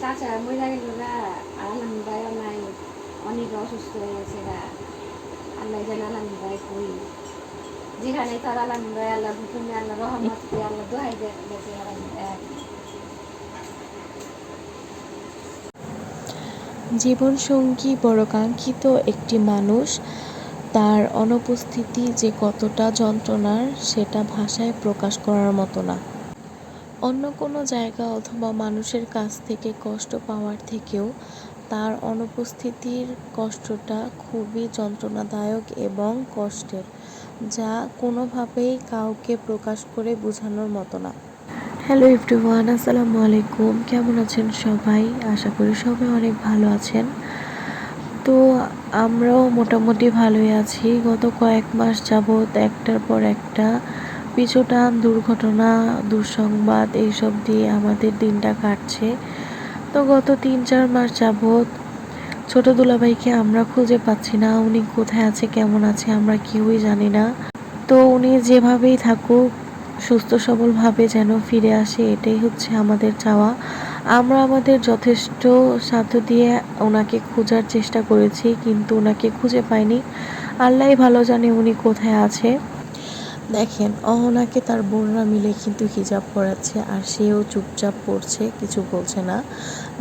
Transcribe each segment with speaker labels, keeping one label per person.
Speaker 1: চাচা মরে গেল গা, আলম ভাইও নাই, অনেক অসুস্থ হয়ে গেছে গা। আল্লাহ যেন আলম ভাই কই যেখানে তার আলম ভাই আল্লাহ তুমি আল্লাহ রহমত দিয়ে আল্লাহ দোহাই গেছে আলম ভাই।
Speaker 2: জীবনসঙ্গী বড় কাঙ্ক্ষিত একটি মানুষ, তার অনুপস্থিতি যে কতটা যন্ত্রণার সেটা ভাষায় প্রকাশ করার মতো না। অন্য কোনো জায়গা অথবা মানুষের কাছ থেকে কষ্ট পাওয়ার থেকেও তার অনুপস্থিতির কষ্টটা খুবই যন্ত্রণাদায়ক এবং কষ্টের, যা কোনোভাবেই কাউকে প্রকাশ করে বোঝানোর মতো না। হ্যালো এভরিওয়ান, আসসালামু আলাইকুম। কেমন আছেন সবাই? আশা করি সবাই অনেক ভালো আছেন। তো আমরাও মোটামুটি ভালোই আছি। গত কয়েক মাস যাবৎ একটার পর একটা পিছুটান, দুর্ঘটনা, দুঃসংবাদ এইসব দিয়ে আমাদের দিনটা কাটছে। তো গত ৩-৪ মাস যাবৎ ছোট দুলাভাইকে আমরা খুঁজে পাচ্ছি না। উনি কোথায় আছে, কেমন আছে আমরা কেউই জানি না। তো উনি যেভাবেই থাকুক, সুস্থ সবলভাবে যেন ফিরে আসে, এটাই হচ্ছে আমাদের চাওয়া। আমরা আমাদের যথেষ্ট সাধ্য দিয়ে ওনাকে খোঁজার চেষ্টা করেছি, কিন্তু ওনাকে খুঁজে পাইনি। আল্লাহই ভালো জানে উনি কোথায় আছে। দেখেন, অহনাকে তার বোনরা মিলে কিন্তু হিজাব পরাচ্ছে, আর সেও চুপচাপ পড়ছে, কিছু বলছে না।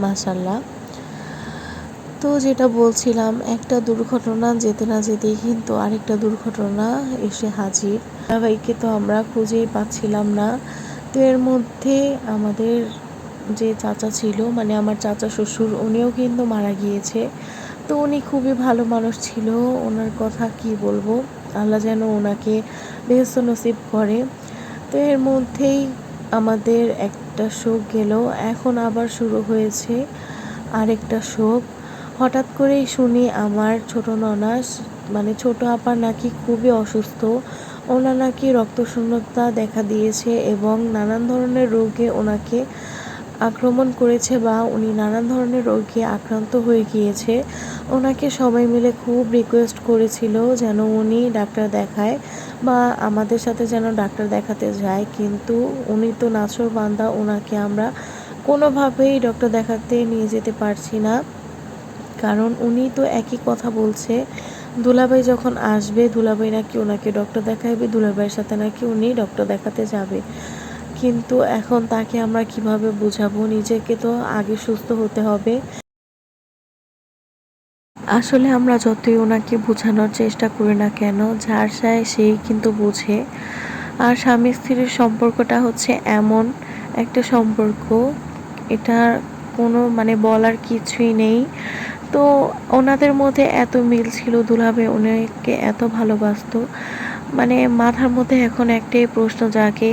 Speaker 2: মাশাল্লাহ। তো যেটা বলছিলাম, একটা দুর্ঘটনা যেতে না যেতেই কিন্তু আরেকটা দুর্ঘটনা এসে হাজির। ভাইকে তো আমরা খুঁজেই পাচ্ছিলাম না। তো এর মধ্যে আমাদের যে চাচা ছিল, মানে আমার চাচা শ্বশুর, উনিও কিন্তু মারা গিয়েছে। তো উনি খুবই ভালো মানুষ ছিল, ওনার কথা কি বলবো। আল্লাহ যেন ওনাকে বেহেশত নসিব করে। তো এর মধ্যেই আমাদের একটা শোক গেল, এখন আবার শুরু হয়েছে আরেকটা শোক। হঠাৎ করেই শুনি আমার ছোট ননাস, মানে ছোট আপা নাকি খুবই অসুস্থ। ওনার নাকি রক্তশূন্যতা দেখা দিয়েছে এবং নানান ধরনের রোগে ওনাকে আক্রমণ করেছে, বা উনি নানান ধরনের রোগে আক্রান্ত হয়ে গিয়েছে। ওনাকে সবাই মিলে খুব রিকোয়েস্ট করেছিল যেন উনি ডাক্তার দেখায়, বা আমাদের সাথে যেন ডাক্তার দেখাতে যায়, কিন্তু উনি তো নাছোড় বান্দা, ওনাকে আমরা কোনোভাবেই ডক্টর দেখাতে নিয়ে যেতে পারছি না। কারণ উনি তো একই কথা বলছে, দুলাভাই যখন আসবে দুলাভাই নাকি ওনাকে ডক্টর দেখাইবে, দুলাভাইয়ের সাথে নাকি উনি ডক্টর দেখাতে যাবে। কিন্তু এখন তাকে আমরা কিভাবে বুঝাবো? নিজেকে তো আগে সুস্থ হতে হবে। আসলে আমরা যতই ওনাকে বোঝানোর চেষ্টা করি না কেন, যার সায় সেই কিন্তু বোঝে। আর স্বামী স্ত্রীর সম্পর্কটা হচ্ছে এমন একটা সম্পর্ক, এটার কোনো মানে বলার কিছুই নেই। তো ওনাদের মধ্যে এত মিল ছিল, দুলাভাই ওনাকে এত ভালোবাসতো। মানে মাথার মধ্যে এখন একটাই প্রশ্ন জাগে,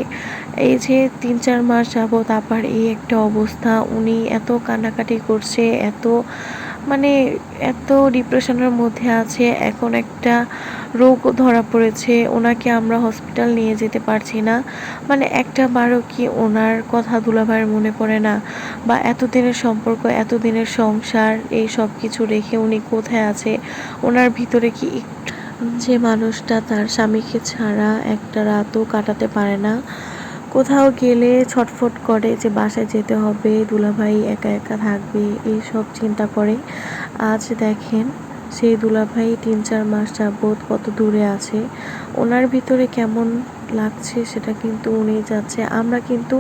Speaker 2: এই যে ৩-৪ মাস যাবৎ আপার এই একটা অবস্থা, উনি এত কান্নাকাটি করছে, মানে এত ডিপ্রেশনের মধ্যে আছে, এখন একটা রোগও ধরা পড়েছে, ওনাকে আমরা হসপিটাল নিয়ে যেতে পারছি না। মানে একটা বারও কি ওনার কথা দুলাভাইয়ের মনে পড়ে না? বা এতদিনের সম্পর্ক, এতদিনের সংসার, এই সব কিছু রেখে উনি কোথায় আছে? ওনার ভিতরে কি যে মানুষটা তার স্বামীকে ছাড়া একটা রাতও কাটাতে পারে না, কোথাও গেলে ছটফট করে যে বাসায় যেতে হবে, দুলাভাই একা একা থাকবে, এই সব চিন্তা করে। আজ দেখেন, সেই দুলাভাই ৩-৪ মাস যাবৎ কত দূরে আছে। ওনার ভিতরে কেমন লাগছে সেটা কিন্তু উনি যাচ্ছে। আমরা কিন্তু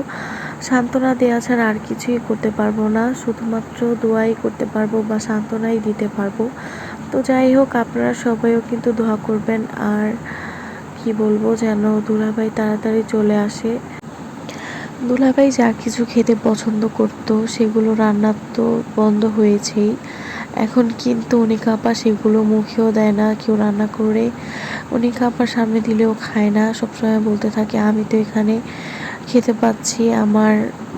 Speaker 2: সান্ত্বনা দেওয়া ছাড়া আর কিছুই করতে পারবো না, শুধুমাত্র দোয়াই করতে পারবো বা সান্ত্বনাই দিতে পারবো। তো যাই হোক, আপনারা সবাইও কিন্তু দোয়া করবেন। আর কি বলবো, যেন দুলাভাই তাড়াতাড়ি চলে আসে। দুলাভাই যা কিছু খেতে পছন্দ করত সেগুলো রান্নার তো বন্ধ হয়েছেই, এখন কিন্তু অনিকা আপা সেগুলো মুখেও দেয় না। কেউ রান্না করে অনিকা আপার সামনে দিলেও খায় না, সবসময় বলতে থাকে আমি তো এখানে খেতে পাচ্ছি, আমার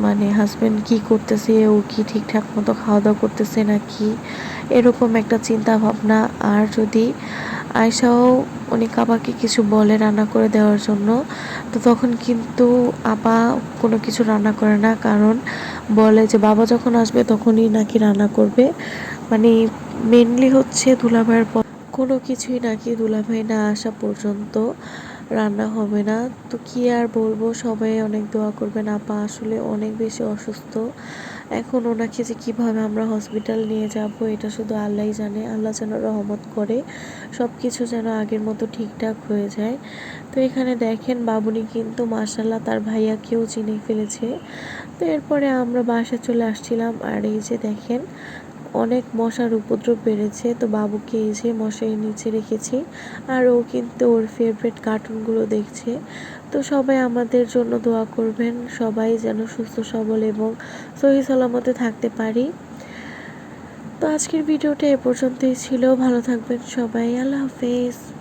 Speaker 2: মানে হাজব্যান্ড কি করতেছে, ও কি ঠিকঠাক মতো খাওয়া দাওয়া করতেছে নাকি, এরকম একটা চিন্তা ভাবনা। আর যদি আয়সাও অনিকা আপাকে কিছু বলে রান্না করে দেওয়ার জন্য, তো তখন কিন্তু আপা কোনো কিছু রান্না করে না, কারণ বলে যে বাবা যখন আসবে তখনই নাকি রান্না করবে। মানে মেনলি হচ্ছে দুলাভাইয়ের কোনো কিছুই নাকি দুলাভাই না আসা পর্যন্ত রান্না হবে না। তো কি আর বলবো, সবাই অনেক দোয়া করবেন। আপা আসলে অনেক বেশি অসুস্থ। এখন ওনাকে যে কিভাবে আমরা হসপিটাল নিয়ে যাব এটা শুধু আল্লাহই জানে। আল্লাহ যেন রহমত করে সব কিছু যেন আগের মতো ঠিকঠাক হয়ে যায়। তো এখানে দেখেন বাবুনি কিন্তু মাশাল্লাহ তার ভাইয়াকেও চিনে ফেলেছে। তো এরপরে আমরা বাসায় চলে আসছিলাম, আর এই যে দেখেন অনেক মশার উপদ্রব বেড়েছে। তো বাবুকে এই যে মশারির নিচে রেখেছি, আর ও কিন্তু ওর ফেভারিট কার্টুনগুলো দেখছে। তো সবাই আমাদের জন্য দোয়া করবেন, সবাই যেন সুস্থ সবল এবং সহি সালামতে থাকতে পারি। তো আজকের ভিডিওটা এ পর্যন্তই ছিল। ভালো থাকবেন সবাই, আল্লাহ হাফেজ।